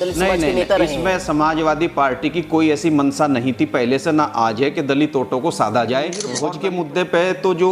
नहीं, इसमें समाजवादी पार्टी की कोई ऐसी मंशा नहीं थी पहले से, ना आज है कि दलित वोटों को साधा जाए। भोज के मुद्दे पे तो जो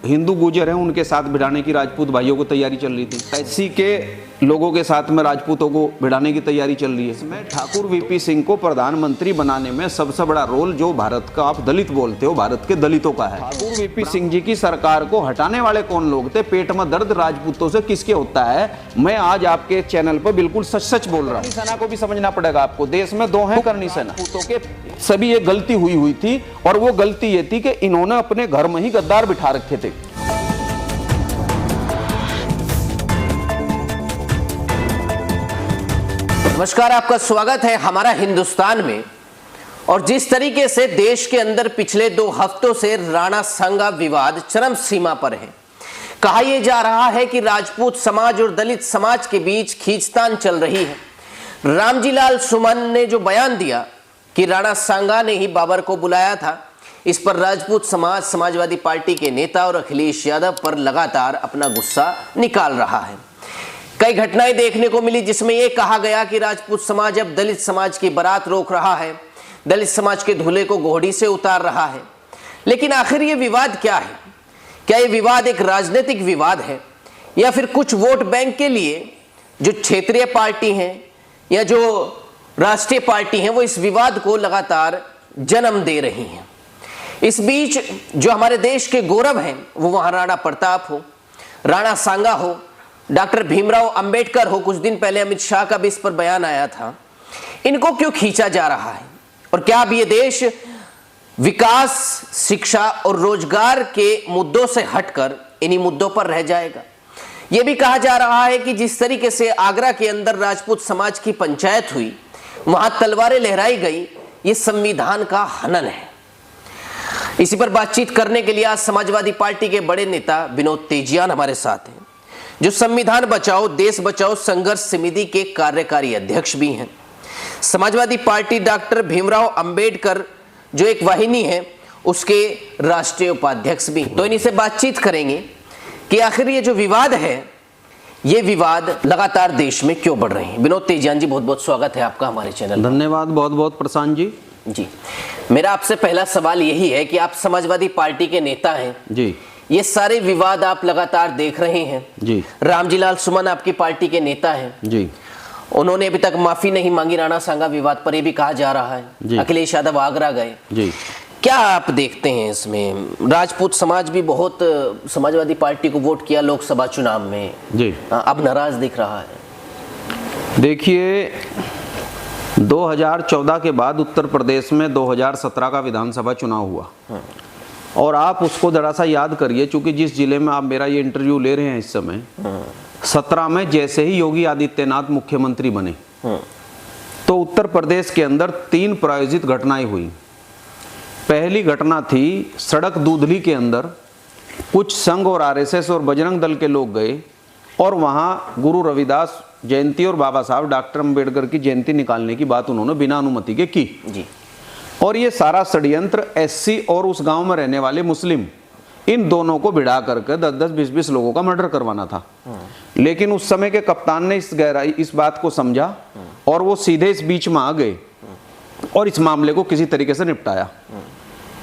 हिंदू गुर्जर हैं उनके साथ भिड़ाने की राजपूत भाइयों को तैयारी चल रही थी, एससी के लोगों के साथ में राजपूतों को भिड़ाने की तैयारी चल रही है। इसमें ठाकुर वीपी सिंह को प्रधानमंत्री बनाने में सबसे बड़ा रोल, जो भारत का आप दलित बोलते हो, भारत के दलितों का है। ठाकुर वीपी सिंह जी की सरकार को हटाने वाले कौन लोग थे? पेट में दर्द राजपूतों से किसके होता है? मैं आज आपके चैनल पर बिल्कुल सच सच बोल रहा हूँ। सेना को भी समझना पड़ेगा आपको, देश में दो हैं करनी सेना के, सभी ये गलती हुई थी, और वो गलती ये थी कि इन्होंने अपने घर में ही गद्दार बिठा रखे थे। नमस्कार, आपका स्वागत है हमारा हिंदुस्तान में। और जिस तरीके से देश के अंदर पिछले 2 हफ्तों से राणा सांगा विवाद चरम सीमा पर है, कहा यह जा रहा है कि राजपूत समाज और दलित समाज के बीच खींचतान चल रही है। रामजी लाल सुमन ने जो बयान दिया कि राणा सांगा ने ही बाबर को बुलाया था, इस पर राजपूत समाज समाजवादी पार्टी के नेता और अखिलेश यादव पर लगातार अपना गुस्सा निकाल रहा है। कई घटनाएं देखने को मिली जिसमें यह कहा गया कि राजपूत समाज अब दलित समाज की बारात रोक रहा है, दलित समाज के दूल्हे को घोड़ी से उतार रहा है। लेकिन आखिर ये विवाद क्या है? क्या ये विवाद एक राजनीतिक विवाद है, या फिर कुछ वोट बैंक के लिए जो क्षेत्रीय पार्टी हैं या जो राष्ट्रीय पार्टी हैं वो इस विवाद को लगातार जन्म दे रही हैं? इस बीच जो हमारे देश के गौरव हैं, वो महाराणा प्रताप हो, राणा सांगा हो, डॉक्टर भीमराव अंबेडकर हो, कुछ दिन पहले अमित शाह का भी इस पर बयान आया था, इनको क्यों खींचा जा रहा है? और क्या अब ये देश विकास, शिक्षा और रोजगार के मुद्दों से हटकर इन्हीं मुद्दों पर रह जाएगा? यह भी कहा जा रहा है कि जिस तरीके से आगरा के अंदर राजपूत समाज की पंचायत हुई, वहां तलवारें लहराई गई, ये संविधान का हनन है। इसी पर बातचीत करने के लिए आज समाजवादी पार्टी के बड़े नेता विनोद तेजियान हमारे साथ हैं, जो संविधान बचाओ देश बचाओ संघर्ष समिति के कार्यकारी अध्यक्ष भी हैं। समाजवादी पार्टी डॉक्टर भीमराव अंबेडकर जो एक वाहिनी है उसके राष्ट्रीय उपाध्यक्ष भी। तो इन्हीं से बातचीत करेंगे कि आखिर ये जो विवाद है, ये विवाद लगातार देश में क्यों बढ़ रहे हैं। विनोद तेजियान जी, बहुत बहुत स्वागत है आपका हमारे चैनल। धन्यवाद, बहुत बहुत प्रशांत जी। मेरा आपसे पहला सवाल यही है कि आप समाजवादी पार्टी के नेता हैं जी, ये सारे विवाद आप लगातार देख रहे हैं जी। रामजी लाल सुमन आपकी पार्टी के नेता हैं जी, उन्होंने अभी तक माफी नहीं मांगी राणा सांगा विवाद पर, ये भी कहा जा रहा है। अखिलेश यादव आगरा गए जी। क्या आप देखते हैं इसमें? राजपूत समाज भी बहुत समाजवादी पार्टी को वोट किया लोकसभा चुनाव में जी, अब नाराज दिख रहा है। देखिए, 2014 के बाद उत्तर प्रदेश में 2017 का विधानसभा चुनाव हुआ, और आप उसको जरा सा याद करिए, चूंकि जिस जिले में आप मेरा ये इंटरव्यू ले रहे हैं इस समय, 17 में जैसे ही योगी आदित्यनाथ मुख्यमंत्री बने तो उत्तर प्रदेश के अंदर 3 प्रायोजित घटनाएं हुई। पहली घटना थी सड़क दूधली के अंदर कुछ संघ और आरएसएस और बजरंग दल के लोग गए और वहां गुरु रविदास जयंती और बाबा साहब डॉक्टर अंबेडकर की जयंती निकालने की बात उन्होंने बिना अनुमति के की जी। और ये सारा षड्यंत्र एससी और उस गांव में रहने वाले मुस्लिम, इन दोनों को भिड़ा करके 10-10, 20-20 लोगों का मर्डर करवाना था। लेकिन उस समय के कप्तान ने इस बात को समझा और वो सीधे इस बीच में आ गए और इस मामले को किसी तरीके से निपटाया।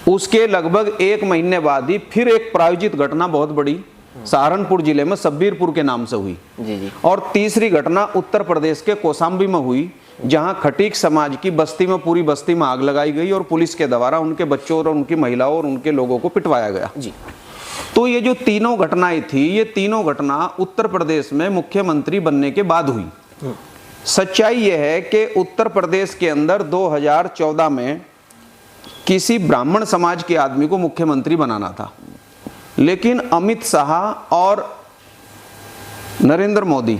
उसके लगभग 1 महीने बाद ही फिर एक प्रायोजित घटना बहुत बड़ी सहारनपुर जिले में सब्बीरपुर के नाम से हुई जी। और तीसरी घटना उत्तर प्रदेश के कौशाम्बी में हुई, जहां खटीक समाज की बस्ती में, पूरी बस्ती में आग लगाई गई और पुलिस के द्वारा उनके बच्चों और उनकी महिलाओं और उनके लोगों को पिटवाया गया जी। तो ये जो तीनों घटनाएं थी, ये तीनों घटना उत्तर प्रदेश में मुख्यमंत्री बनने के बाद हुई। सच्चाई यह है कि उत्तर प्रदेश के अंदर 2014 में किसी ब्राह्मण समाज के आदमी को मुख्यमंत्री बनाना था, लेकिन अमित शाह और नरेंद्र मोदी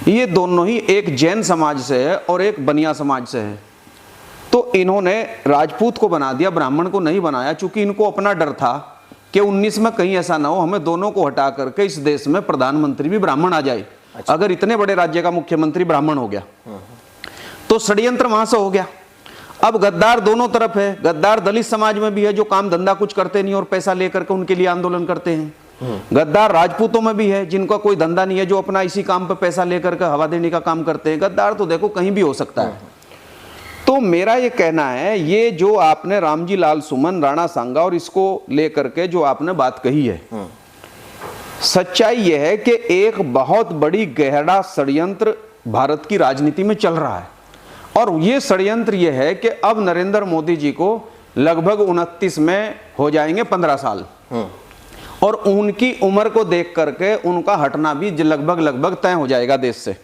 ये दोनों ही एक जैन समाज से है और एक बनिया समाज से है, तो इन्होंने राजपूत को बना दिया, ब्राह्मण को नहीं बनाया, चूंकि इनको अपना डर था कि 19 में कहीं ऐसा ना हो हमें दोनों को हटा करके इस देश में प्रधानमंत्री भी ब्राह्मण आ जाए। अच्छा। अगर इतने बड़े राज्य का मुख्यमंत्री ब्राह्मण हो गया तो षड्यंत्र वहां से हो गया। अब गद्दार दोनों तरफ है, गद्दार दलित समाज में भी है जो काम धंधा कुछ करते नहीं और पैसा लेकर के उनके लिए आंदोलन करते हैं, गद्दार राजपूतों में भी है, जिनका कोई धंधा नहीं है, जो अपना इसी काम पे पैसा लेकर के हवा देने का काम करते हैं। गद्दार तो देखो कहीं भी हो सकता है। तो मेरा ये कहना है, ये जो आपने रामजी लाल सुमन, राणा सांगा और इसको लेकर के जो आपने बात कही है, सच्चाई यह है कि एक बहुत बड़ी गहरा षड्यंत्र भारत की राजनीति में चल रहा है। और ये षड्यंत्र ये है कि अब नरेंद्र मोदी जी को लगभग 29 में हो जाएंगे 15 साल, और उनकी उम्र को देख करके उनका हटना भी लगभग तय हो जाएगा देश से।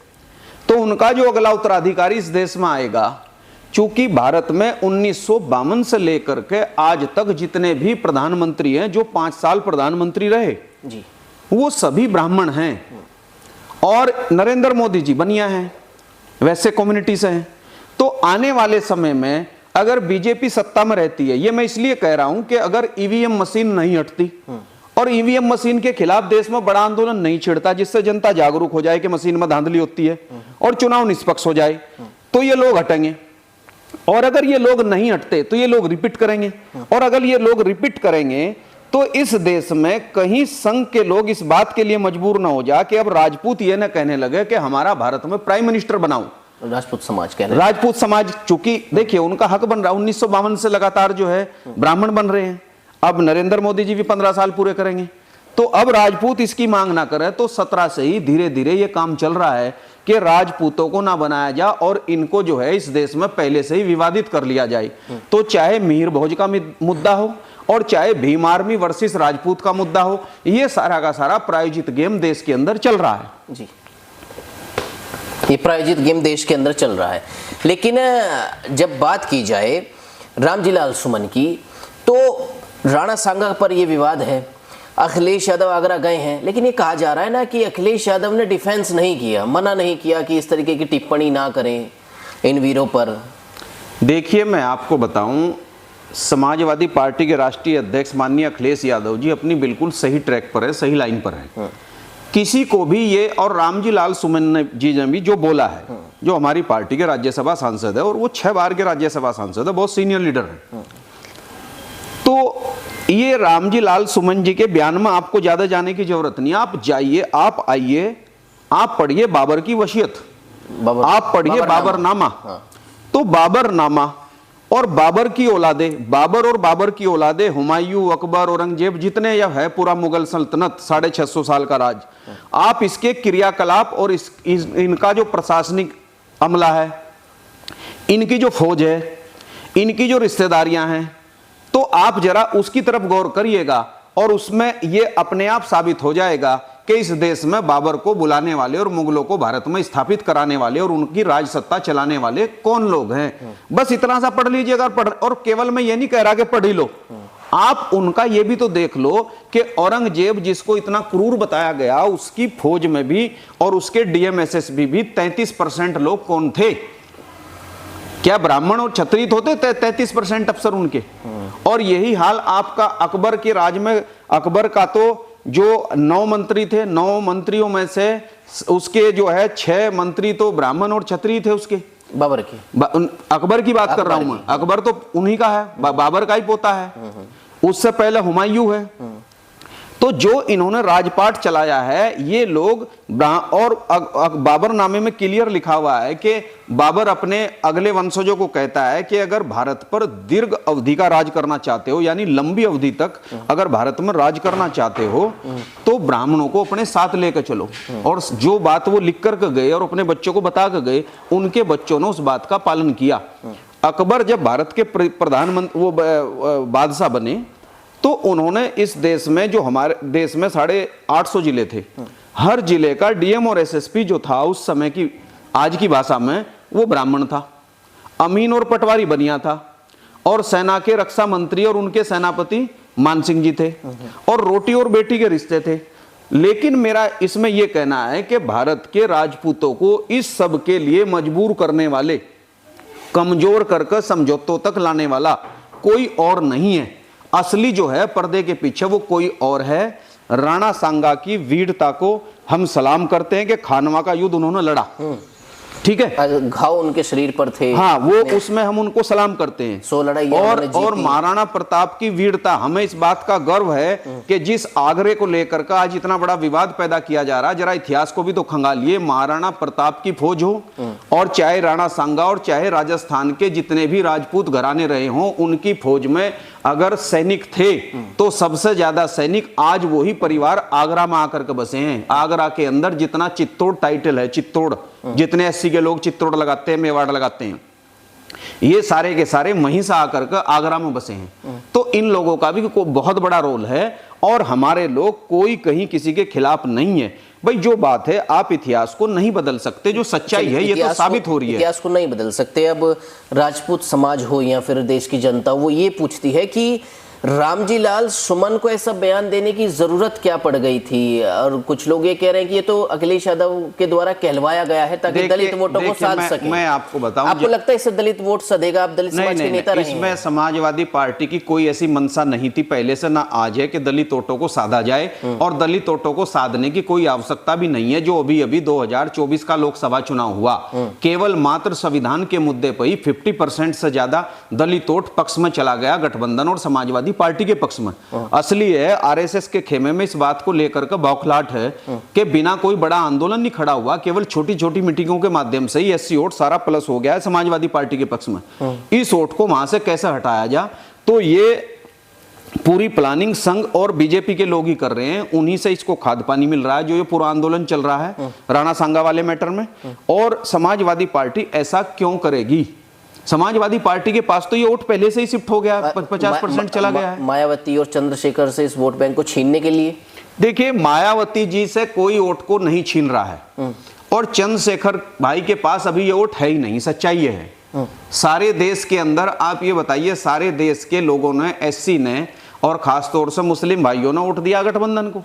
तो उनका जो अगला उत्तराधिकारी इस देश में आएगा, चूंकि भारत में 1952 से लेकर के आज तक जितने भी प्रधानमंत्री हैं, जो 5 साल प्रधानमंत्री रहे जी, वो सभी ब्राह्मण हैं, और नरेंद्र मोदी जी बनिया हैं, वैसे कम्युनिटी से हैं। तो आने वाले समय में अगर बीजेपी सत्ता में रहती है, ये मैं इसलिए कह रहा हूं कि अगर ईवीएम मशीन नहीं हटती और ईवीएम मशीन के खिलाफ देश में बड़ा आंदोलन नहीं छिड़ता, जिससे जनता जागरूक हो जाए कि मशीन में धांधली होती है और चुनाव निष्पक्ष हो जाए, तो ये लोग हटेंगे। और अगर ये लोग नहीं हटते तो ये लोग रिपीट करेंगे, और अगर ये लोग रिपीट करेंगे तो इस देश में कहीं संघ के लोग इस बात के लिए मजबूर ना हो जा कि अब राजपूत ये ना कहने लगे कि हमारा भारत में प्राइम मिनिस्टर बनाओ। राजपूत समाज कह रहे हैं, राजपूत समाज, चूंकि देखिए उनका हक बन रहा है, 1952 से लगातार जो है ब्राह्मण बन रहे हैं। अब नरेंद्र मोदी जी भी 15 साल पूरे करेंगे, तो अब राजपूत इसकी मांग ना करे तो 17 से ही धीरे धीरे ये काम चल रहा है कि राजपूतों को ना बनाया जा और इनको जो है इस देश में पहले से ही विवादित कर लिया जाए। तो चाहे मिहिर भोज का मुद्दा हो और चाहे भीम आर्मी वर्सेस राजपूत का मुद्दा हो, ये सारा का सारा प्रायोजित गेम देश के अंदर चल रहा है जी। ये प्रायोजित गेम देश के अंदर चल रहा है। लेकिन जब बात की जाए रामजी लाल सुमन की, तो राणा सांगा पर यह विवाद है। अखिलेश यादव आगरा गए हैं, लेकिन ये कहा जा रहा है ना कि अखिलेश यादव ने डिफेंस नहीं किया, मना नहीं किया कि इस तरीके की टिप्पणी ना करें इन वीरों पर। देखिए मैं आपको बताऊं, समाजवादी पार्टी के राष्ट्रीय अध्यक्ष माननीय अखिलेश यादव जी अपनी बिल्कुल सही ट्रैक पर है, सही लाइन पर है। किसी को भी ये, और रामजी लाल सुमन जी ने भी जो बोला है, जो हमारी पार्टी के राज्यसभा सांसद है और वो 6 बार के राज्यसभा सांसद है, बहुत सीनियर लीडर है, तो ये रामजी लाल सुमन जी के बयान में आपको ज्यादा जाने की जरूरत नहीं। आप जाइए, आप आइए, आप पढ़िए बाबर की वसीयत, आप पढ़िए बाबरनामा। तो बाबरनामा और बाबर की औलादे, बाबर और बाबर की औलादे, हुमायूं, अकबर, औरंगजेब, जितने यह है पूरा मुगल सल्तनत 650 साल का राज, आप इसके क्रियाकलाप और इनका जो प्रशासनिक अमला है, इनकी जो फौज है, इनकी जो रिश्तेदारियां हैं, तो आप जरा उसकी तरफ गौर करिएगा और उसमें यह अपने आप साबित हो जाएगा कि इस देश में बाबर को बुलाने वाले और मुगलों को भारत में स्थापित कराने वाले और उनकी राज सत्ता चलाने वाले कौन लोग हैं। बस इतना सा पढ़ लीजिएगा, और केवल मैं ये नहीं कह रहा कि पढ़ ही लो, आप उनका ये भी तो देख लो कि औरंगजेब जिसको इतना क्रूर बताया गया, उसकी फौज में भी और उसके डीएमएसएस भी 33% लोग कौन थे? क्या ब्राह्मण और क्षत्रिय होते? 33% अफसर उनके। और यही हाल आपका अकबर के राज में, अकबर का तो जो 9 मंत्री थे, 9 मंत्रियों में से उसके जो है 6 मंत्री तो ब्राह्मण और क्षत्रिय थे उसके, बाबर की, अकबर की बात कर रहा हूं मैं। अकबर तो उन्हीं का है, बाबर का ही पोता है, उससे पहले हुमायूं है। तो जो इन्होंने राजपाट चलाया है ये लोग, और बाबरनामे में क्लियर लिखा हुआ है कि बाबर अपने अगले वंशजों को कहता है कि अगर भारत पर दीर्घ अवधि का राज करना चाहते हो, यानी लंबी अवधि तक अगर भारत में राज करना चाहते हो, तो ब्राह्मणों को अपने साथ लेकर चलो। और जो बात वो लिख कर गए और अपने बच्चों को बता कर गए, उनके बच्चों ने उस बात का पालन किया। अकबर जब भारत के प्रधानमंत्री, वो बादशाह बने, तो उन्होंने इस देश में, जो हमारे देश में 850 जिले थे, हर जिले का डीएम और एसएसपी जो था उस समय की, आज की भाषा में, वो ब्राह्मण था। अमीन और पटवारी बनिया था, और सेना के रक्षा मंत्री और उनके सेनापति मान सिंह जी थे, और रोटी और बेटी के रिश्ते थे। लेकिन मेरा इसमें यह कहना है कि भारत के राजपूतों को इस सब के लिए मजबूर करने वाले, कमजोर करके समझौतों तक लाने वाला कोई और नहीं है। असली जो है पर्दे के पीछे वो कोई और है। राणा सांगा की वीरता को हम सलाम करते हैं कि खानवा का युद्ध उन्होंने लड़ा, ठीक है, घाव उनके शरीर पर थे। हाँ, वो उसमें हम उनको सलाम करते हैं। 100 लड़ाई और महाराणा प्रताप की वीरता, हमें इस बात का गर्व है कि जिस आगरे को लेकर का आज इतना बड़ा विवाद पैदा किया जा रहा है, जरा इतिहास को भी तो खंगालिए। महाराणा प्रताप की फौज हो और चाहे राणा सांगा और चाहे राजस्थान के जितने भी राजपूत घराने रहे हों, उनकी फौज में अगर सैनिक थे तो सबसे ज्यादा सैनिक आज वही परिवार आगरा में आकर के बसे हैं। आगरा के अंदर जितना चित्तौड़ टाइटल है, चित्तौड़, जितने 80 के लोग चित्तौड़ लगाते हैं, मेवाड़ लगाते हैं, ये सारे के सारे वहीं से आकर के आगरा में बसे हैं। तो इन लोगों का भी बहुत बड़ा रोल है और हमारे लोग कोई कहीं किसी के खिलाफ नहीं है। भाई जो बात है, आप इतिहास को नहीं बदल सकते, जो सच्चाई है ये तो साबित हो रही है। इतिहास को नहीं बदल सकते। अब राजपूत समाज हो या फिर देश की जनता, वो ये पूछती है कि रामजी लाल सुमन को ऐसा बयान देने की जरूरत क्या पड़ गई थी? और कुछ लोग ये कह रहे हैं कि ये तो अखिलेश यादव के द्वारा कहलवाया गया है ताकि दलित वोटों को साध सके। मैं आपको बताऊं, आपको लगता है इससे दलित वोट सधेगा? आप दलित समाज के नेता रहे हैं। इसमें समाजवादी पार्टी की कोई ऐसी मंशा नहीं थी पहले से, ना आज है कि दलित वोटों को साधा जाए, और दलित वोटों को साधने की कोई आवश्यकता भी नहीं है। जो अभी अभी 2024 का लोकसभा चुनाव हुआ, केवल मात्र संविधान के मुद्दे पर ही 50% से ज्यादा दलित वोट पक्ष में चला गया, गठबंधन और समाजवादी पार्टी के पक्ष में। असली है आरएसएस के खेमे में इस बात को लेकर के बौखलाहट है कि बिना कोई बड़ा आंदोलन नहीं खड़ा हुआ, केवल छोटी छोटी मीटिंगों के माध्यम से ही एससी वोट सारा प्लस हो गया है समाजवादी पार्टी के पक्ष में। इस वोट को वहां से कैसे हटाया जा, तो ये पूरी प्लानिंग संघ और बीजेपी के लोग ही कर रहे हैं। उन्हीं से इसको खाद पानी मिल रहा है, जो ये पूरा आंदोलन चल रहा है राणा सांगा वाले मैटर में। और समाजवादी पार्टी ऐसा क्यों करेगी? समाजवादी पार्टी के पास तो ये वोट पहले से ही शिफ्ट हो गया, 50% चला गया है। मायावती और चंद्रशेखर से इस वोट बैंक को छीनने के लिए। देखिए, मायावती जी से कोई वोट को नहीं छीन रहा है, और चंद्रशेखर भाई के पास अभी ये वोट है ही नहीं। सच्चाई ये है, सारे देश के अंदर आप ये बताइए, सारे देश के लोगों ने, एससी ने और खासतौर से मुस्लिम भाइयों ने वोट दिया गठबंधन को।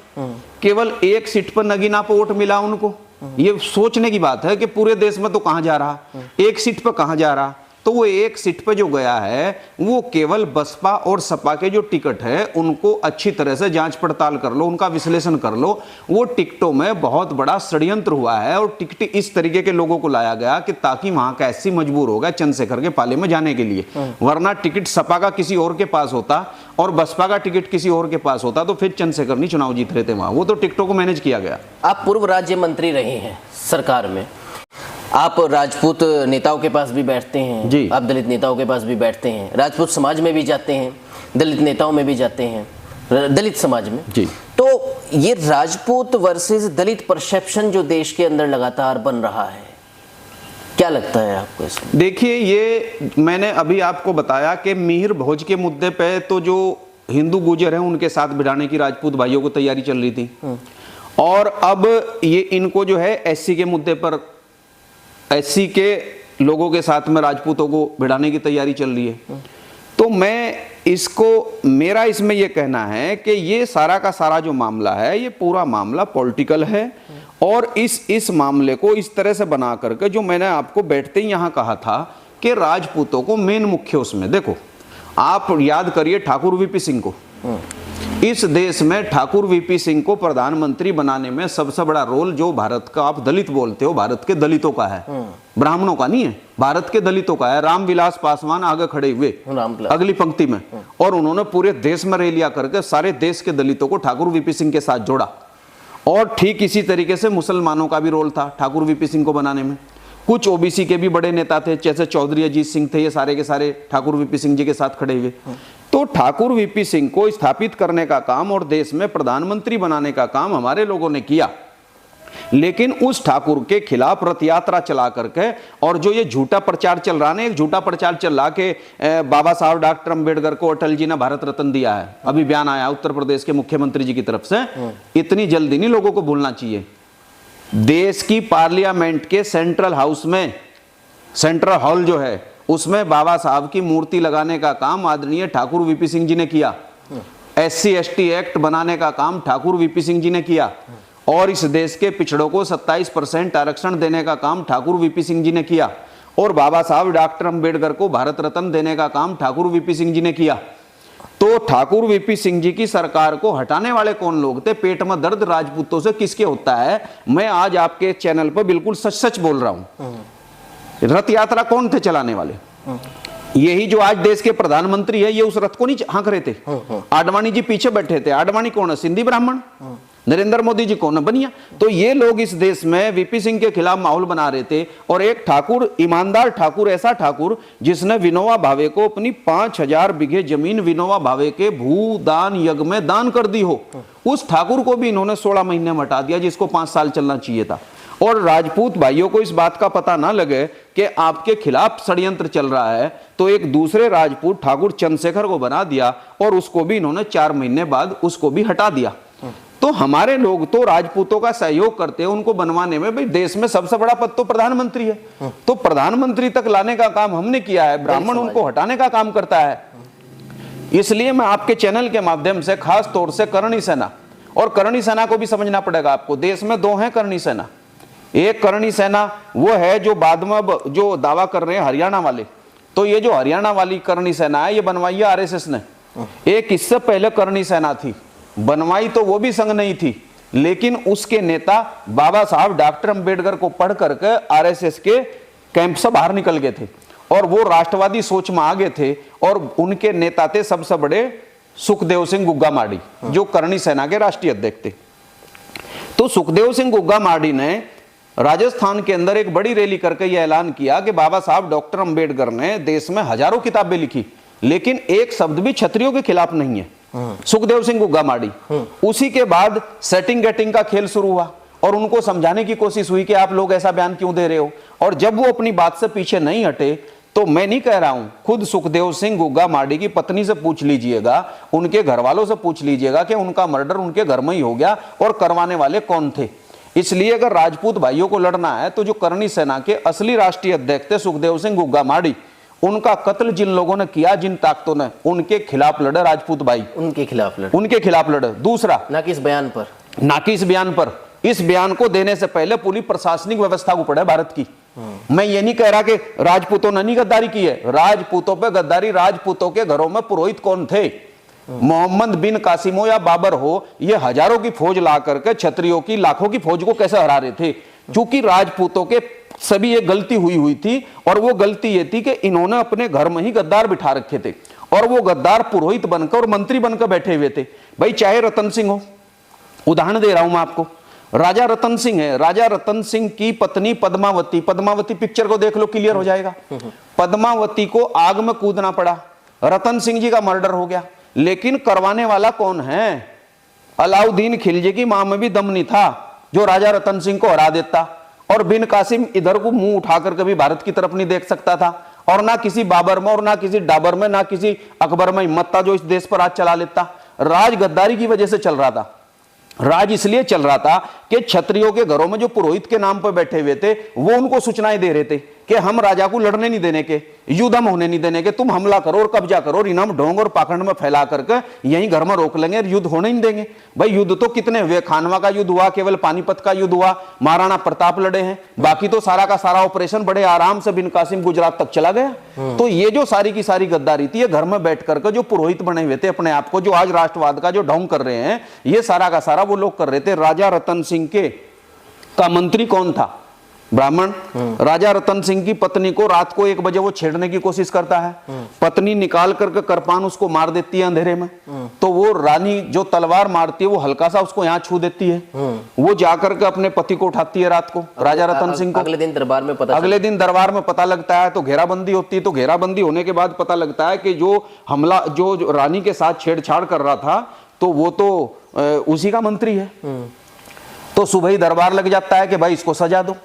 केवल एक सीट पर नगीना पर वोट मिला उनको। ये सोचने की बात है कि पूरे देश में तो कहां जा रहा, एक सीट पर कहां जा रहा। तो वो एक सीट पे जो गया है, वो केवल बसपा और सपा के जो टिकट है उनको अच्छी तरह से जांच पड़ताल कर लो, उनका विश्लेषण कर लो। वो टिकटों में बहुत बड़ा षड्यंत्र हुआ है, और टिकट इस तरीके के लोगों को लाया गया कि ताकि वहां का एससी मजबूर हो गया चंद्रशेखर के पाले में जाने के लिए। वरना टिकट सपा का किसी और के पास होता और बसपा का टिकट किसी और के पास होता तो फिर चंद्रशेखर नहीं चुनाव जीत रहे थे वहां। वो तो टिकटों को मैनेज किया गया। आप पूर्व राज्य मंत्री रहे हैं सरकार में, आप राजपूत नेताओं के पास भी बैठते हैं जी। आप दलित नेताओं के पास भी बैठते हैं, राजपूत समाज में भी जाते हैं, दलित नेताओं में भी जाते हैं, दलित समाज में जी। तो ये राजपूत वर्सेस दलित परसेप्शन जो देश के अंदर लगातार बन रहा है, क्या लगता है आपको इसमें? देखिए, ये मैंने अभी आपको बताया कि मिहिर भोज के मुद्दे पे तो जो हिंदू गुर्जर हैं उनके साथ भिड़ाने की राजपूत भाइयों को तैयारी चल रही थी, और अब ये इनको जो है एससी के मुद्दे पर, एससी के लोगों के साथ में राजपूतों को भिड़ाने की तैयारी चल रही है। तो मैं इसको, मेरा इसमें यह कहना है कि ये सारा का सारा जो मामला है, ये पूरा मामला पॉलिटिकल है, और इस मामले को इस तरह से बना करके, जो मैंने आपको बैठते ही यहां कहा था कि राजपूतों को मेन मुख्य उसमें, देखो आप याद करिए ठाकुर वीपी सिंह को। इस देश में ठाकुर वीपी सिंह को प्रधानमंत्री बनाने में सबसे बड़ा रोल, जो भारत का आप दलित बोलते हो, भारत के दलितों का है, ब्राह्मणों का नहीं है, भारत के दलितों का है। रामविलास पासवान आगे खड़े हुए अगली पंक्ति में, और उन्होंने पूरे देश में रैलियां करके सारे देश के दलितों को ठाकुर वीपी सिंह के साथ जोड़ा। और ठीक इसी तरीके से मुसलमानों का भी रोल था ठाकुर वीपी सिंह को बनाने में। कुछ ओबीसी के भी बड़े नेता थे, जैसे चौधरी अजीत सिंह थे, ये सारे के सारे ठाकुर वीपी सिंह जी के साथ खड़े हुए। तो ठाकुर वीपी सिंह को स्थापित करने का काम और देश में प्रधानमंत्री बनाने का काम हमारे लोगों ने किया, लेकिन उस ठाकुर के खिलाफ रथ यात्रा चला करके, और जो ये झूठा प्रचार चल रहा है, एक झूठा प्रचार चल रहा कि बाबा साहब डॉक्टर अंबेडकर को अटल जी ने भारत रत्न दिया है। अभी बयान आया उत्तर प्रदेश के मुख्यमंत्री जी की तरफ से। इतनी जल्दी नहीं लोगों को भूलना चाहिए। देश की पार्लियामेंट के सेंट्रल हाउस में, सेंट्रल हॉल जो है, उसमें बाबा साहब की मूर्ति लगाने का काम आदरणीय ठाकुर वीपी सिंह जी ने किया। SC ST एक्ट बनाने का काम ठाकुर वीपी सिंह जी ने किया, और इस देश के पिछड़ों को 27% आरक्षण देने का काम ठाकुर वीपी सिंह जी ने किया, और बाबा साहब डॉक्टर अंबेडकर को भारत रत्न देने का काम ठाकुर वीपी सिंह जी ने किया। तो ठाकुर वीपी सिंह जी की सरकार को हटाने वाले कौन लोग थे? पेट में दर्द राजपूतों से किसके होता है? मैं आज आपके चैनल पर बिल्कुल सच सच बोल रहा हूं रथ यात्रा कौन थे चलाने वाले? यही जो आज देश के प्रधानमंत्री है, ये उस रथ को नहीं हाँक रहे थे। आडवाणी जी पीछे बैठे थे। आडवाणी कौन है? सिंधी ब्राह्मण। नरेंद्र मोदी जी कौन है? बनिया। तो ये लोग इस देश में वीपी सिंह के खिलाफ माहौल बना रहे थे। और एक ठाकुर, ईमानदार ठाकुर, ऐसा ठाकुर जिसने विनोबा भावे को अपनी 5000 बीघे जमीन विनोबा भावे के भूदान यज्ञ में दान कर दी हो, उस ठाकुर को भी इन्होंने 16 महीने में हटा दिया, जिसको 5 साल चलना चाहिए था। और राजपूत भाइयों को इस बात का पता ना लगे कि आपके खिलाफ षड्यंत्र चल रहा है, तो एक दूसरे राजपूत ठाकुर चंद्रशेखर को बना दिया और उसको भी इन्होंने 4 महीने बाद उसको भी हटा दिया। तो हमारे लोग तो राजपूतों का सहयोग करते हैं उनको बनवाने में। भाई देश में सबसे बड़ा पद तो प्रधानमंत्री है, तो प्रधानमंत्री तक लाने का काम हमने किया है, ब्राह्मण उनको हटाने का काम करता है। इसलिए मैं आपके चैनल के माध्यम से खास तौर से करणी सेना, और करणी सेना को भी समझना पड़ेगा आपको। देश में 2 हैं करणी सेना। एक करणी सेना वो है जो बाद में जो दावा कर रहे हैं हरियाणा वाले, तो ये जो हरियाणा वाली करणी सेना है ये बनवाई है आरएसएस ने। एक इससे पहले करणी सेना थी, बनवाई तो वो भी संघ नहीं थी, लेकिन उसके नेता बाबा साहब डॉक्टर अंबेडकर को पढ़ करके आरएसएस के कैंप से बाहर निकल गए थे और वो राष्ट्रवादी सोच में आ गए थे। और उनके नेता थे सबसे बड़े सुखदेव सिंह गुग्गा माडी, जो करणी सेना के राष्ट्रीय अध्यक्ष थे। तो सुखदेव सिंह गुग्गा माडी ने राजस्थान के अंदर एक बड़ी रैली करके यह ऐलान किया कि बाबा साहब डॉक्टर अंबेडकर ने देश में हजारों किताबें लिखी, लेकिन एक शब्द भी क्षत्रियों के खिलाफ नहीं है। सुखदेव सिंह गुग्गा माडी। उसी के बाद सेटिंग गेटिंग का खेल शुरू हुआ और उनको समझाने की कोशिश हुई कि आप लोग ऐसा बयान क्यों दे रहे हो। और जब वो अपनी बात से पीछे नहीं हटे, तो मैं नहीं कह रहा हूं, खुद सुखदेव सिंह गुग्गा माडी की पत्नी से पूछ लीजिएगा, उनके घर वालों से पूछ लीजिएगा कि उनका मर्डर उनके घर में ही हो गया और करवाने वाले कौन थे। इसलिए अगर राजपूत भाइयों को लड़ना है तो जो करणी सेना के असली राष्ट्रीय अध्यक्ष थे सुखदेव सिंह गुग्गा माडी, उनका कत्ल जिन लोगों ने किया, जिन ताकतों ने, उनके खिलाफ लड़े राजपूत भाई, उनके खिलाफ लड़े। दूसरा, ना कि इस बयान पर, ना कि इस बयान पर। इस बयान को देने से पहले पूरी प्रशासनिक व्यवस्था को पड़े भारत की। मैं ये नहीं कह रहा कि राजपूतों ने नहीं गद्दारी की है, राजपूतों पे गद्दारी। राजपूतों के घरों में पुरोहित कौन थे? मोहम्मद बिन कासिम हो या बाबर हो, ये हजारों की फौज ला करके क्षत्रियों की लाखों की फौज को कैसे हरा रहे थे? क्योंकि राजपूतों के सभी ये गलती हुई थी, और वो गलती ये थी कि इन्होंने अपने घर में ही गद्दार बिठा रखे थे और वो गद्दार पुरोहित बनकर और मंत्री बनकर बैठे हुए थे। भाई चाहे रतन सिंह हो, उदाहरण दे रहा हूं मैं आपको, राजा रतन सिंह है, राजा रतन सिंह की पत्नी पद्मावती, पद्मावती पिक्चर को देख लो, क्लियर हो जाएगा। पद्मावती को आग में कूदना पड़ा, रतन सिंह जी का मर्डर हो गया, लेकिन करवाने वाला कौन है? अलाउद्दीन खिलजी की मां में भी दम नहीं था जो राजा रतन सिंह को हरा देता। और बिन कासिम इधर को मुंह उठाकर कभी भारत की तरफ नहीं देख सकता था, और ना किसी बाबर में और ना किसी डाबर में ना किसी अकबर में हिम्मत था जो इस देश पर राज चला लेता। राज गद्दारी की वजह से चल रहा था। राज इसलिए चल रहा था कि क्षत्रियों के घरों में जो पुरोहित के नाम पर बैठे हुए थे वो उनको सूचनाएं दे रहे थे कि हम राजा को लड़ने नहीं देने के, युद्धम होने नहीं देने के, तुम हमला करो और कब्जा करो और इनाम ढोंग और पाखंड में फैला करके यहीं घर में रोक लेंगे, युद्ध होने नहीं देंगे। भाई युद्ध तो कितने हुए, खानवा का युद्ध हुआ, केवल पानीपत का युद्ध हुआ, महाराणा प्रताप लड़े हैं, बाकी तो सारा का सारा ऑपरेशन बड़े आराम से बिन कासिम गुजरात तक चला गया। तो ये जो सारी की सारी गद्दारी थी, ये घर में बैठ करके जो पुरोहित बने हुए थे अपने आप को, जो आज राष्ट्रवाद का जो ढोंग कर रहे हैं, ये सारा का सारा वो लोग कर रहे थे। राजा रतन सिंह का मंत्री कौन था? ब्राह्मण। राजा रतन सिंह की पत्नी को रात को 1 बजे वो छेड़ने की कोशिश करता है, पत्नी निकाल करके कृपान उसको मार देती है अंधेरे में। तो वो रानी जो तलवार मारती है वो हल्का सा उसको यहाँ छू देती है, वो जाकर के अपने पति को उठाती है रात को, राजा रतन सिंह को। अगले दिन दरबार में पता लगता है, तो घेराबंदी होती है। तो घेराबंदी होने के बाद पता लगता है कि जो हमला जो रानी के साथ छेड़छाड़ कर रहा था तो वो तो उसी का मंत्री है। तो सुबह ही दरबार लग जाता है कि भाई इसको सजा दो।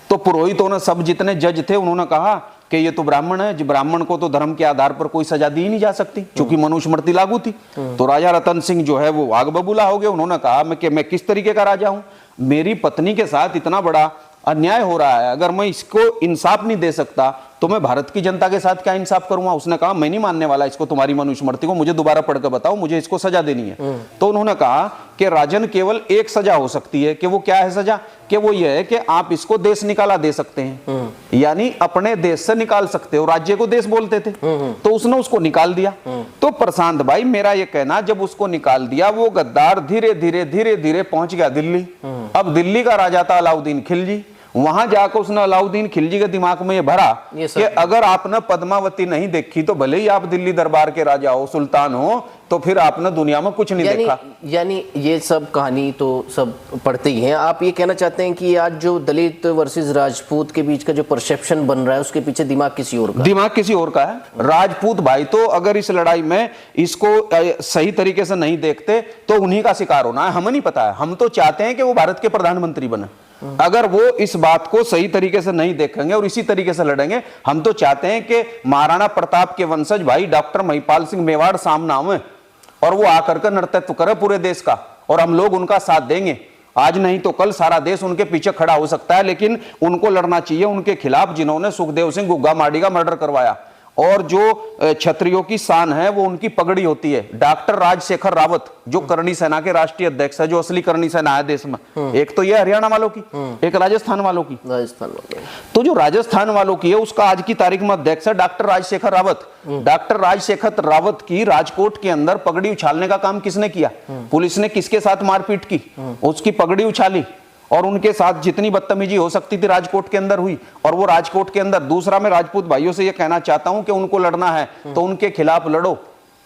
तो पुरोहितों ने, सब जितने जज थे, उन्होंने कहा कि ये तो ब्राह्मण है, ब्राह्मण को तो धर्म के आधार पर कोई सजा दी नहीं जा सकती, क्योंकि मनुष्य मृत्यु लागू थी। तो राजा रतन सिंह जो है वो आग बबूला हो गए। उन्होंने कहा मैं किस तरीके का राजा हूं, मेरी पत्नी के साथ इतना बड़ा अन्याय हो रहा है, अगर मैं इसको इंसाफ नहीं दे सकता तो मैं भारत की जनता के साथ क्या इंसाफ करूंगा। उसने कहा मैं नहीं मानने वाला इसको, तुम्हारी मनुष्य मृत्यु को, मुझे दोबारा पढ़ कर बताओ, मुझे इसको सजा देनी है। तो उन्होंने कहा कि राजन केवल एक सजा हो सकती है, कि वो क्या है सजा, कि वो ये है कि आप इसको देश निकाला दे सकते हैं, यानी अपने देश से निकाल सकते हो। राज्य को देश बोलते थे, तो उसने उसको निकाल दिया। तो प्रशांत भाई, मेरा ये कहना, जब उसको निकाल दिया, वो गद्दार धीरे धीरे पहुंच गया दिल्ली। अब दिल्ली का राजा था अलाउद्दीन खिलजी, वहां जाकर उसने अलाउद्दीन खिलजी के दिमाग में ये भरा कि अगर आपने पद्मावती नहीं देखी तो भले ही आप दिल्ली दरबार के राजा हो, सुल्तान हो, तो फिर आपने दुनिया में कुछ नहीं देखा। यानी ये सब कहानी तो सब पढ़ते ही हैं। आप ये कहना चाहते हैं कि आज जो दलित वर्सेस राजपूत के बीच का जो परसेप्शन बन रहा है उसके पीछे दिमाग किसी और का, दिमाग किसी और का है। राजपूत भाई तो अगर इस लड़ाई में इसको सही तरीके से नहीं देखते तो उन्हीं का शिकार होना है। हमें नहीं पता है, हम तो चाहते हैं कि वो भारत के प्रधानमंत्री बने। अगर वो इस बात को सही तरीके से नहीं देखेंगे और इसी तरीके से लड़ेंगे, हम तो चाहते हैं कि महाराणा प्रताप के वंशज भाई डॉक्टर महिपाल सिंह मेवाड़ सामने आवे और वो आकर के नेतृत्व करे पूरे देश का, और हम लोग उनका साथ देंगे। आज नहीं तो कल सारा देश उनके पीछे खड़ा हो सकता है, लेकिन उनको लड़ना चाहिए उनके खिलाफ जिन्होंने सुखदेव सिंह गुग्गा माडी का मर्डर करवाया। और जो क्षत्रियों की शान है वो उनकी पगड़ी होती है। डॉक्टर राजशेखर रावत जो करणी सेना के राष्ट्रीय अध्यक्ष है, जो असली करणी सेना है देश में, एक तो ये हरियाणा वालों की, एक राजस्थान वालों की। तो जो राजस्थान वालों की है उसका आज की तारीख में अध्यक्ष है डॉक्टर राजशेखर रावत। डॉक्टर राजशेखर रावत की राजकोट के अंदर पगड़ी उछालने का काम किसने किया? पुलिस ने किसके साथ मारपीट की? उसकी पगड़ी उछाली और उनके साथ जितनी बदतमीजी हो सकती थी राजकोट के अंदर हुई, और वो राजकोट के अंदर। दूसरा, मैं राजपूत भाइयों से ये कहना चाहता हूं कि उनको लड़ना है तो उनके खिलाफ लड़ो।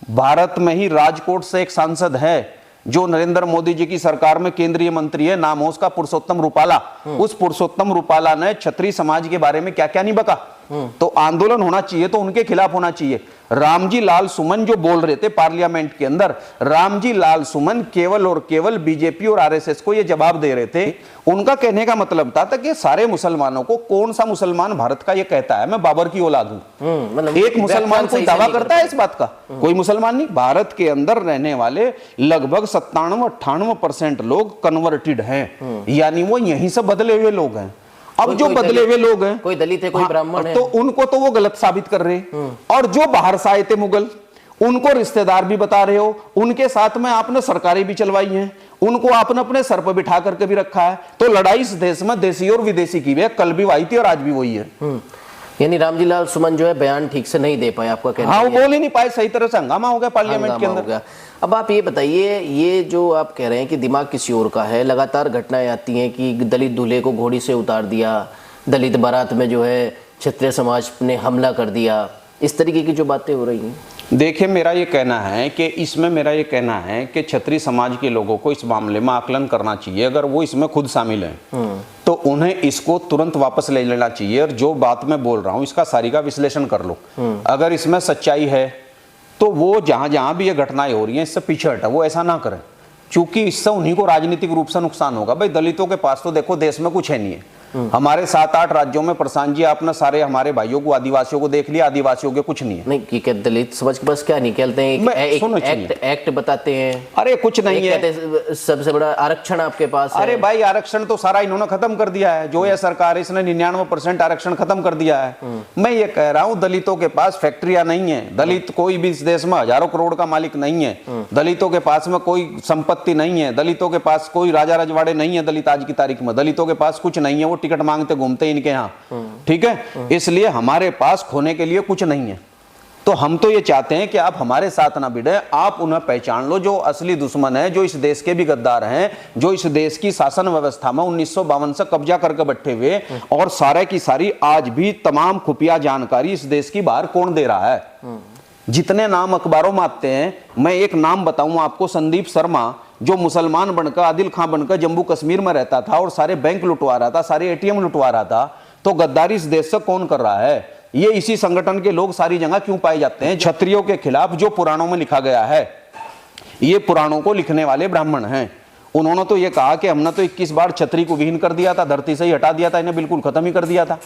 भारत में ही राजकोट से एक सांसद है जो नरेंद्र मोदी जी की सरकार में केंद्रीय मंत्री है, नाम है उसका पुरुषोत्तम रूपाला। उस पुरुषोत्तम रूपाला ने क्षत्रिय समाज के बारे में क्या क्या नहीं बका। तो आंदोलन होना चाहिए तो उनके खिलाफ होना चाहिए। रामजी लाल सुमन जो बोल रहे थे पार्लियामेंट के अंदर, रामजी लाल सुमन केवल और केवल बीजेपी और आरएसएस को ये जवाब दे रहे थे। उनका कहने का मतलब था कि सारे मुसलमानों को, कौन सा मुसलमान भारत का ये कहता है मैं बाबर की औलाद हूं? मतलब एक मुसलमान कोई दावा करता है इस बात का? कोई मुसलमान नहीं। भारत के अंदर रहने वाले लगभग 97-98% लोग कन्वर्टेड हैं, यानी वो यहीं से बदले हुए लोग हैं। अब जो बदले हुए लोग हैं, कोई दलित है, कोई ब्राह्मण है, तो उनको तो वो गलत साबित कर रहे हैं। और जो बाहर से आए थे मुगल, उनको रिश्तेदार भी बता रहे हो, उनके साथ में आपने सरकारें भी चलवाई हैं, उनको आपने अपने सर पर बिठा करके भी रखा है। तो लड़ाई इस देश में देसी और विदेशी की है, कल भी वही थी और आज भी वही है। यानी रामजी लाल सुमन जो है बयान ठीक से नहीं दे पाए, आपका कहना? हाँ, वो बोल ही नहीं पाए सही तरह से, हंगामा हो गया पार्लियामेंट के अंदर। अब आप ये बताइए, ये जो आप कह रहे हैं कि दिमाग किसी और का है, लगातार घटनाएं आती हैं कि दलित दूल्हे को घोड़ी से उतार दिया, दलित बारात में जो है क्षत्रिय समाज ने हमला कर दिया, इस तरीके की जो बातें हो रही हैं। देखिए, मेरा ये कहना है कि इसमें मेरा ये कहना है कि क्षत्रिय समाज के लोगों को इस मामले में आकलन करना चाहिए। अगर वो इसमें खुद शामिल हैं तो उन्हें इसको तुरंत वापस ले लेना चाहिए और जो बात मैं बोल रहा हूँ इसका सारी का विश्लेषण कर लो। अगर इसमें सच्चाई है तो वो जहां जहां भी ये घटनाएं हो रही हैं इससे पीछे हटा, वो ऐसा ना करें, क्योंकि इससे उन्हीं को राजनीतिक रूप से नुकसान होगा। भाई दलितों के पास तो देखो देश में कुछ है नहीं है। हमारे 7-8 राज्यों में प्रशांत जी आपने सारे हमारे भाइयों को, आदिवासियों को देख लिया, आदिवासियों के कुछ नहीं है। नहीं कि क्या दलित समाज के पास क्या नहीं कहते हैं, एक्ट बताते हैं, अरे कुछ नहीं है, सबसे बड़ा आरक्षण आपके पास है। अरे भाई आरक्षण तो सारा इन्होंने खत्म कर दिया है, जो ये सरकार इसने 99% आरक्षण खत्म कर दिया है। मैं ये कह रहा हूँ दलितों के पास फैक्ट्रियां नहीं है, दलित कोई भी इस देश में हजारों करोड़ का मालिक नहीं है, दलितों के पास में कोई संपत्ति नहीं है, दलितों के पास कोई राजा रजवाड़े नहीं है। दलित आज की तारीख में दलितों के पास कुछ नहीं है, वो टिकट मांगते घूमते इनके यहाँ, ठीक है। इसलिए हमारे पास खोने के लिए कुछ नहीं है। तो हम तो ये चाहते हैं कि आप हमारे साथ ना भिड़े, आप उन्हें पहचान लो जो असली दुश्मन है, जो इस देश के भी गद्दार हैं, जो इस देश की शासन व्यवस्था में 1952 से कब्जा करके बैठे हुए, और सारे की सारी आज भी तमाम खुफिया जानकारी इस देश की बाहर कौन दे रहा है। जितने नाम अखबारों में आते हैं, मैं एक नाम बताऊं आपको, संदीप शर्मा, जो मुसलमान बनकर, आदिल खां बनकर जम्मू कश्मीर में रहता था और सारे बैंक लुटवा रहा था, सारे एटीएम लुटवा रहा था। तो गद्दारी इस देश से कौन कर रहा है? ये इसी संगठन के लोग सारी जगह क्यों पाए जाते हैं? क्षत्रियों के खिलाफ जो पुराणों में लिखा गया है, ये पुराणों को लिखने वाले ब्राह्मण हैं। उन्होंने तो ये कहा कि हमने तो 21 बार छतरी को विहीन कर दिया था, धरती से ही हटा दिया था, इन्हें बिल्कुल खत्म ही कर दिया था।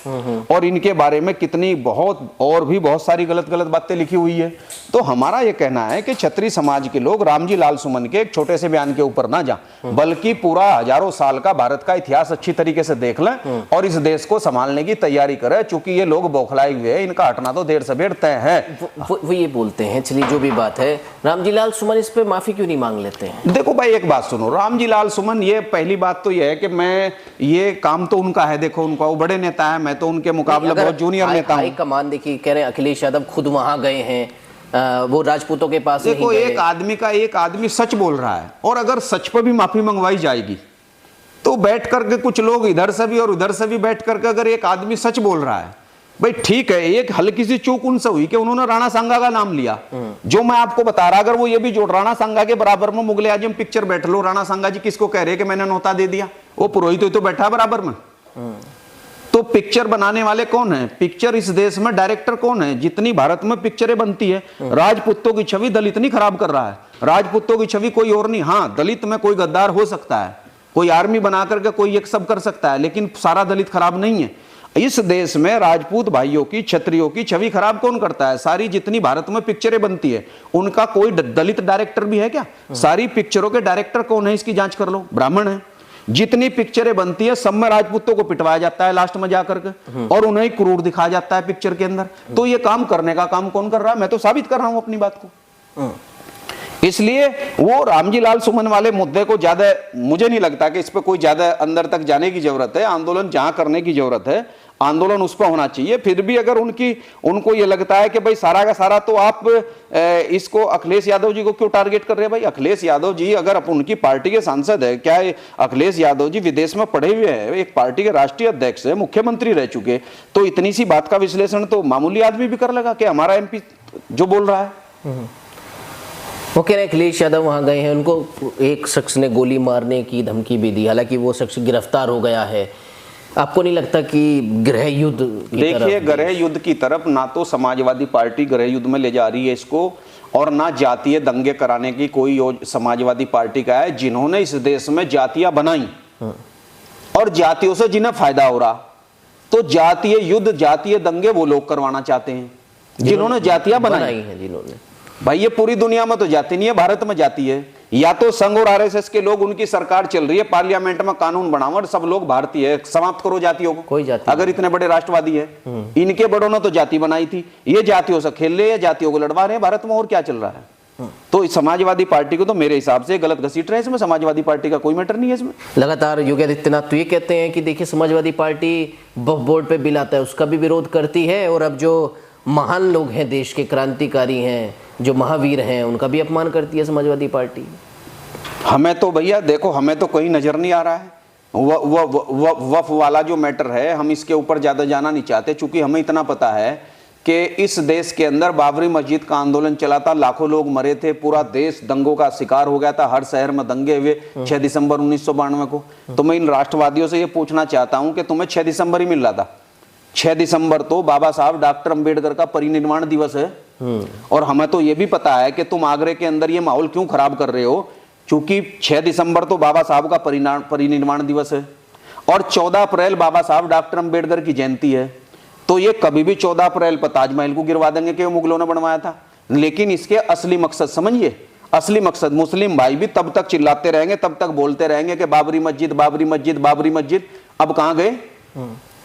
और इनके बारे में कितनी बहुत और भी बहुत सारी गलत गलत बातें लिखी हुई है। तो हमारा ये कहना है कि क्षत्रिय समाज के लोग रामजी लाल सुमन के एक छोटे से बयान के ऊपर ना जा, बल्कि पूरा हजारों साल का भारत का इतिहास अच्छी तरीके से देख लें और इस देश को संभालने की तैयारी करें। चूंकि ये लोग बौखलाए हुए हैं, इनका हटना तो देर सबेर तय है। वो ये बोलते हैं, चलिए जो भी बात है, रामजी लाल सुमन इस पे माफी क्यों नहीं मांग लेते हैं? देखो भाई, एक बात सुनो, रामजी लाल सुमन, ये पहली बात तो ये है कि मैं, ये काम तो उनका है, देखो उनका, वो बड़े नेता है, मैं तो उनके मुकाबले बहुत जूनियर नेता हूं। कमान देखिए, कह रहे हैं अखिलेश यादव खुद वहां गए हैं, वो राजपूतों के पास देखो एक आदमी सच बोल रहा है, और अगर सच पर भी माफी मंगवाई जाएगी तो बैठ करके कुछ लोग इधर से भी और उधर से भी बैठ करके अगर एक आदमी सच बोल रहा है, भाई ठीक है, एक हल्की सी चूक उनसे हुई कि उन्होंने राणा सांगा का नाम लिया, जो मैं आपको बता रहा, अगर वो ये भी जोड़ राणा सांगा के बराबर में मुगले आजम पिक्चर बैठ लो, राणा सांगा जी किसको कह रहे हैं कि मैंने नौता दे दिया, वो पुरोहित तो बैठा बराबर में। तो पिक्चर बनाने वाले कौन है, पिक्चर इस देश में डायरेक्टर कौन है? जितनी भारत में पिक्चरें बनती है, राजपूतों की छवि दलित नहीं खराब कर रहा है, राजपूतों की छवि कोई और नहीं। हाँ, दलित में कोई गद्दार हो सकता है, कोई आर्मी बना करके कोई एक सब कर सकता है, लेकिन सारा दलित खराब नहीं है। इस देश में राजपूत भाइयों की, क्षत्रियों की छवि खराब कौन करता है? सारी जितनी भारत में पिक्चरें बनती है, उनका कोई दलित डायरेक्टर भी है क्या? सारी पिक्चरों के डायरेक्टर कौन है, इसकी जांच कर लो, ब्राह्मण है। जितनी पिक्चरें बनती है सब में राजपूतों को पिटवाया जाता है लास्ट में जाकर के, और उन्हें क्रूर दिखाया जाता है पिक्चर के अंदर। तो ये काम करने का काम कौन कर रहा है? मैं तो साबित कर रहा हूं अपनी बात को। इसलिए वो रामजी लाल सुमन वाले मुद्दे को ज्यादा, मुझे नहीं लगता कि इस पे कोई ज्यादा अंदर तक जाने की जरूरत है। आंदोलन जहां करने की जरूरत है, आंदोलन उस पर होना चाहिए। फिर भी अगर उनको ये लगता है कि भाई सारा का सारा तो आप इसको अखिलेश यादव जी को क्यों टारगेट कर रहे हैं? भाई अखिलेश यादव जी अगर उनकी पार्टी के सांसद है, क्या अखिलेश यादव जी विदेश में पढ़े हुए हैं, एक पार्टी के राष्ट्रीय अध्यक्ष है, मुख्यमंत्री रह चुके, तो इतनी सी बात का विश्लेषण तो मामूली आदमी भी कर लगा कि हमारा एमपी जो बोल रहा है। वो कह रहे हैं अखिलेश यादव वहां गए हैं, उनको एक शख्स ने गोली मारने की धमकी भी दी, हालांकि वो शख्स गिरफ्तार हो गया है। आपको नहीं लगता कि गृह युद्ध की तरफ? देखिए, गृह युद्ध की तरफ ना तो समाजवादी पार्टी गृह युद्ध में ले जा रही है इसको, और ना जातीय दंगे कराने की कोई समाजवादी पार्टी का है। जिन्होंने इस देश में जातियां बनाई और जातियों से जिन्हें फायदा हो रहा, तो जातीय युद्ध, जातीय दंगे वो लोग करवाना चाहते हैं जिन्होंने जातियां बनाई हैं। जिन्होंने, भाई ये पूरी दुनिया में तो जाति नहीं है, भारत में जाति है। या तो संघ और आरएसएस के लोग, उनकी सरकार चल रही है, पार्लियामेंट में कानून बनाओ और सब लोग भारतीय है, समाप्त करो जातियों को। कोई जाति अगर इतने बड़े राष्ट्रवादी है, इनके बड़ों ने तो जाति बनाई थी, ये जातियों से खेल रहे हैं, जातियों को लड़वा रहे हैं भारत में, और क्या चल रहा है? तो इस समाजवादी पार्टी को तो मेरे हिसाब से गलत घसीट रहे हैं। इसमें समाजवादी पार्टी का कोई मैटर नहीं है इसमें। लगातार योगी आदित्यनाथ तो ये कहते हैं कि देखिए समाजवादी पार्टी वक्फ बोर्ड पे बिल आता है उसका भी विरोध करती है, और अब जो महान लोग हैं, देश के क्रांतिकारी हैं, जो महावीर हैं, उनका भी अपमान करती है समाजवादी पार्टी। हमें तो भैया देखो, हमें तो कोई नजर नहीं आ रहा है। वफ वाला जो मैटर है, हम इसके ऊपर ज्यादा जाना नहीं चाहते, क्योंकि हमें इतना पता है कि इस देश के अंदर बाबरी मस्जिद का आंदोलन चला था, लाखों लोग मरे थे, पूरा देश दंगों का शिकार हो गया था, हर शहर में दंगे हुए 6 दिसंबर 1992 को। तो मैं इन राष्ट्रवादियों से ये पूछना चाहता हूं कि तुम्हें 6 दिसंबर ही मिल रहा था? 6 दिसंबर तो बाबा साहब डॉक्टर अंबेडकर का परिनिर्वाण दिवस है। और हमें तो ये भी पता है कि तुम आगरे के अंदर ये माहौल क्यों खराब कर रहे हो, क्योंकि 6 दिसंबर तो बाबा साहब का परिनिर्वाण दिवस है, और 14 अप्रैल बाबा साहब डॉक्टर अंबेडकर की जयंती है। तो ये कभी भी 14 अप्रैल पर ताजमहल को गिरवा देंगे कि मुगलों ने बनवाया था। लेकिन इसके असली मकसद समझिए, असली मकसद, मुस्लिम भाई भी तब तक चिल्लाते रहेंगे, तब तक बोलते रहेंगे कि बाबरी मस्जिद, बाबरी मस्जिद, बाबरी मस्जिद। अब कहां गए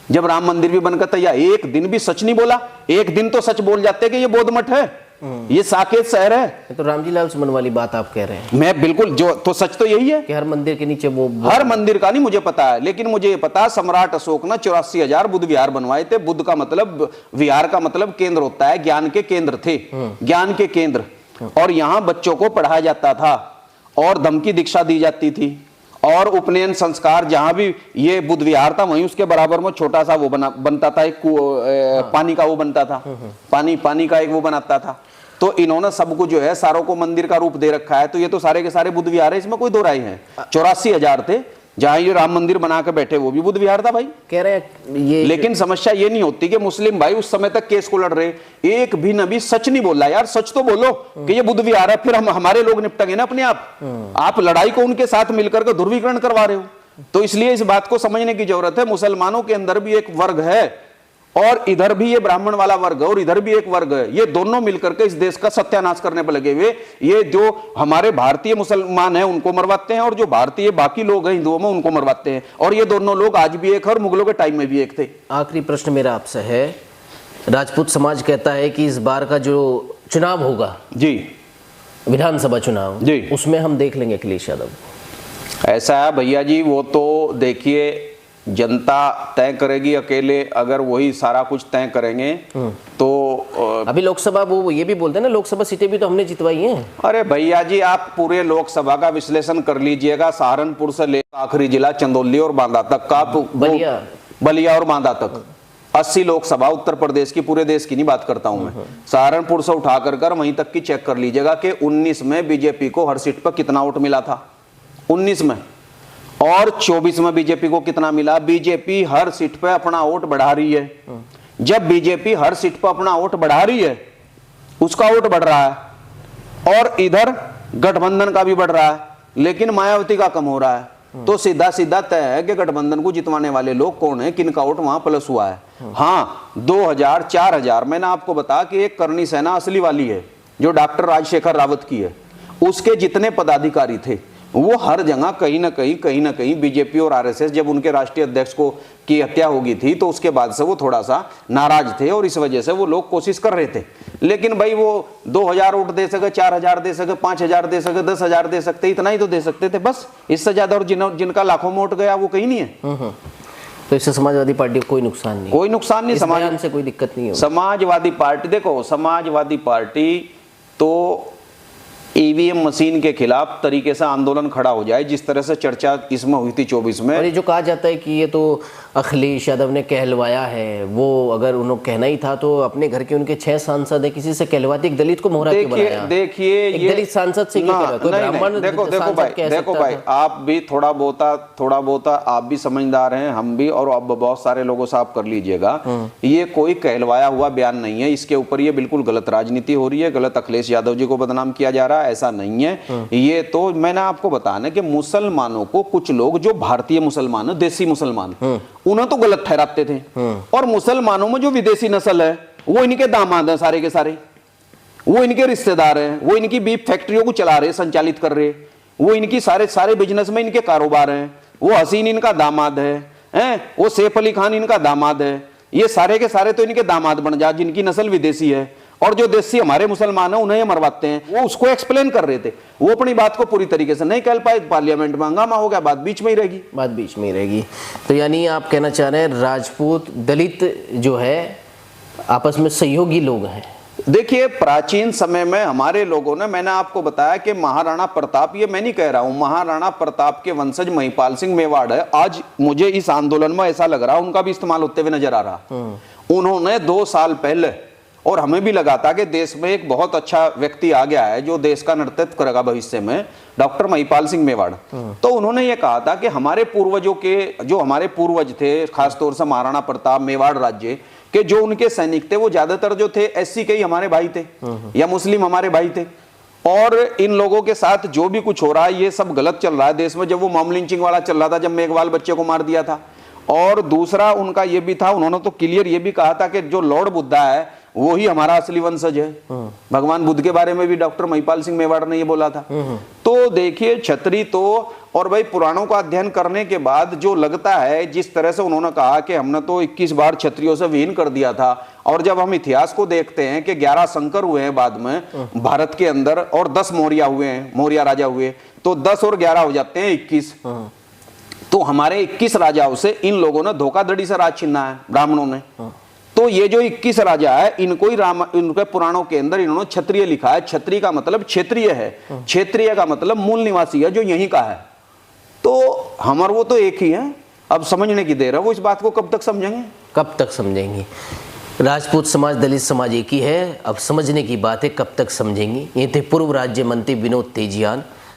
जब राम मंदिर भी बनकर तैयार? एक दिन भी सच नहीं बोला। एक दिन तो सच बोल जाते कि ये बौद्ध मठ है, ये साकेत शहर है। तो रामजी लाल सुमन वाली बात आप कह रहे हैं? मैं बिल्कुल, जो तो सच तो यही है कि हर मंदिर के नीचे वो हर मंदिर का नहीं मुझे पता है, लेकिन मुझे ये पता, सम्राट अशोक ने 84,000 बुद्ध विहार बनवाए थे। बुद्ध का मतलब, विहार का मतलब केंद्र होता है, ज्ञान के केंद्र थे, ज्ञान के केंद्र। और यहाँ बच्चों को पढ़ाया जाता था और धमकी दीक्षा दी जाती थी, और उपनयन संस्कार जहां भी ये बुद्ध विहार था, वहीं उसके बराबर में छोटा सा वो बनता था, एक पानी का वो बनता था, पानी का एक वो बनाता था। तो इन्होंने सबको जो है सारों को मंदिर का रूप दे रखा है। तो ये तो सारे के सारे बुद्ध विहार है, इसमें कोई दो राय है। 84,000 थे, जहां ये राम मंदिर बना के बैठे वो भी बुद्ध विहार था भाई, कह रहे हैं ये। लेकिन समस्या ये नहीं होती कि मुस्लिम भाई उस समय तक केस को लड़ रहे, एक भी नबी सच नहीं बोला। यार सच तो बोलो कि ये बुद्ध विहार है, फिर हमारे लोग निपटेंगे ना अपने आप। आप लड़ाई को उनके साथ मिलकर के ध्रुवीकरण करवा रहे हो। तो इसलिए इस बात को समझने की जरूरत है, मुसलमानों के अंदर भी एक वर्ग है, और इधर भी ये ब्राह्मण वाला वर्ग है, और इधर भी एक वर्ग है। ये दोनों मिलकर के इस देश का सत्यानाश करने पर लगे हुए। ये जो हमारे भारतीय मुसलमान हैं उनको मरवाते हैं, और जो भारतीय बाकी लोग हैं हिंदुओं में उनको मरवाते हैं। और ये दोनों लोग आज भी एक है, और मुगलों के टाइम में भी एक थे। आखिरी प्रश्न मेरा आपसे है, राजपूत समाज कहता है कि इस बार का जो चुनाव होगा जी, विधानसभा चुनाव जी, उसमें हम देख लेंगे अखिलेश यादव। ऐसा है भैया जी, वो तो देखिए जनता तय करेगी अकेले। अगर वही सारा कुछ तय करेंगे तो अभी लोकसभा वो ये भी बोलते हैं ना, लोकसभा सीटें भी तो हमने जितवाई हैं। अरे भैया जी, आप पूरे लोकसभा का विश्लेषण कर लीजिएगा, सहारनपुर से लेकर आखिरी जिला चंदौली और बांदा तक का, बलिया और बांदा तक 80 लोकसभा उत्तर प्रदेश की, पूरे देश की नहीं बात करता हूं मैं, सहारनपुर से उठा कर वहीं तक की चेक कर लीजिएगा कि 19 में बीजेपी को हर सीट पर कितना वोट मिला था 19 में, और 24 में बीजेपी को कितना मिला। बीजेपी हर सीट पे अपना वोट बढ़ा रही है। जब बीजेपी हर सीट पर अपना वोट बढ़ा रही है, उसका वोट बढ़ रहा है, और इधर गठबंधन का भी बढ़ रहा है, लेकिन मायावती का कम हो रहा है, तो सीधा सीधा तय है कि गठबंधन को जितवाने वाले लोग कौन है, किनका वोट वहां प्लस हुआ है। हाँ, 2000 4000 मैंने आपको बताया कि एक करनी सेना असली वाली है जो डॉक्टर राजशेखर रावत की है, उसके जितने पदाधिकारी थे वो हर जगह कहीं ना कहीं बीजेपी और आरएसएस, जब उनके राष्ट्रीय अध्यक्ष को की हत्या हो गई थी तो उसके बाद से वो थोड़ा सा नाराज थे, और इस वजह से वो लोग कोशिश कर रहे थे। लेकिन भाई वो 2000 वोट दे सके, 4000 दे सके, 5000 दे सके, 10,000 दे सकते, इतना ही तो दे सकते थे बस, इससे ज्यादा। और जिनका लाखों में वोट गया वो कहीं नहीं है। तो इससे समाजवादी पार्टी को कोई नुकसान नहीं, कोई नुकसान नहीं, समाज से कोई दिक्कत नहीं है। समाजवादी पार्टी, देखो समाजवादी पार्टी तो ईवीएम मशीन के खिलाफ तरीके से आंदोलन खड़ा हो जाए, जिस तरह से चर्चा इसमें हुई थी 24 में। और ये जो कहा जाता है कि ये तो अखिलेश यादव ने कहलवाया है, वो अगर उन्होंने कहना ही था तो अपने घर के उनके 6 सांसद है, किसी से कहलवाते, एक दलित को मोहरा क्यों बनाया? देखिए एक दलित सांसद से क्यों कहलवाया? कोई ब्राह्मण देखो भाई, आप भी थोड़ा बहुत आप भी समझदार हैं, हम भी, और अब बहुत सारे लोगों से आप कर लीजिएगा। ये कोई कहलवाया हुआ बयान नहीं है, इसके ऊपर ये बिल्कुल गलत राजनीति हो रही है, गलत अखिलेश यादव जी को बदनाम किया जा रहा है, ऐसा नहीं है। ये तो मैंने आपको बताना कि मुसलमानों को कुछ लोग जो भारतीय मुसलमान है, देसी मुसलमान, उन्हें तो गलत ठहराते थे, और मुसलमानों में जो विदेशी नस्ल है वो इनके दामाद हैं सारे के सारे, वो इनके रिश्तेदार हैं, वो इनकी बीफ फैक्ट्रियों को चला रहे, संचालित कर रहे, वो इनकी सारे बिजनेस में इनके कारोबार हैं, वो हसीन इनका दामाद है, वो सैफ अली खान इनका दामाद है, ये सारे के सारे तो इनके दामाद बन जा जिनकी नस्ल विदेशी है, और जो देसी हमारे मुसलमान हैं उन्हें ये मरवाते हैं। वो उसको एक्सप्लेन कर रहे थे, वो अपनी बात को पूरी तरीके से नहीं कह पाए, पार्लियामेंट में हंगामा हो गया, बात बीच में ही रहेगी। तो यानी आप कहना चाह रहे हैं राजपूत दलित जो है आपस में सहयोगी लोग हैं। देखिए, प्राचीन समय में हमारे लोगों ने, मैंने आपको बताया कि महाराणा प्रताप, ये मैं नहीं कह रहा हूं, महाराणा प्रताप के वंशज महिपाल सिंह मेवाड़ है, आज मुझे इस आंदोलन में ऐसा लग रहा है उनका भी इस्तेमाल होते हुए नजर आ रहा। उन्होंने 2 साल पहले, और हमें भी लगा था कि देश में एक बहुत अच्छा व्यक्ति आ गया है जो देश का नेतृत्व करेगा भविष्य में, डॉक्टर महिपाल सिंह मेवाड़। तो उन्होंने ये कहा था कि हमारे पूर्वजों के, जो हमारे पूर्वज थे, खासतौर से महाराणा प्रताप, मेवाड़ राज्य के जो उनके सैनिक थे, वो ज्यादातर जो थे एससी के ही हमारे भाई थे, या मुस्लिम हमारे भाई थे, और इन लोगों के साथ जो भी कुछ हो रहा है ये सब गलत चल रहा है देश में। जब वो मॉब लिंचिंग वाला चल रहा था, जब मेघवाल बच्चे को मार दिया था, और दूसरा उनका ये भी था, उन्होंने तो क्लियर ये भी कहा था कि जो लॉर्ड बुद्धा है वो ही हमारा असली वंशज है। भगवान बुद्ध के बारे में भी डॉक्टर महिपाल सिंह मेवाड़ ने ये बोला था। तो देखिए, छत्री तो, और भाई पुराणों का अध्ययन करने के बाद जो लगता है, जिस तरह से उन्होंने कहा कि हमने तो 21 बार क्षत्रियों से विहीन कर दिया था, और जब हम इतिहास को देखते हैं कि 11 शंकर हुए हैं बाद में भारत के अंदर, और 10 मौर्य हुए हैं, मौर्य राजा हुए, तो 10 और 11 हो जाते हैं 21। तो हमारे 21 राजाओं से इन लोगों ने धोखाधड़ी से राज छीना है, ब्राह्मणों ने। तो ये जो 21 राजा है, इनको ही इनके पुराणों के अंदर इन्होंने क्षत्रिय लिखा है। क्षत्रिय का मतलब क्षेत्रीय है, क्षेत्रीय का मतलब मूल निवासी है, जो यहीं का है। तो हमारे वो तो एक ही है, अब समझने की देर है, वो इस बात को कब तक समझेंगे? राजपूत समाज दलित समाज एक ही है, अब समझने की बात है, कब तक समझेंगे। ये थे पूर्व राज्य मंत्री विनोद तेजियान।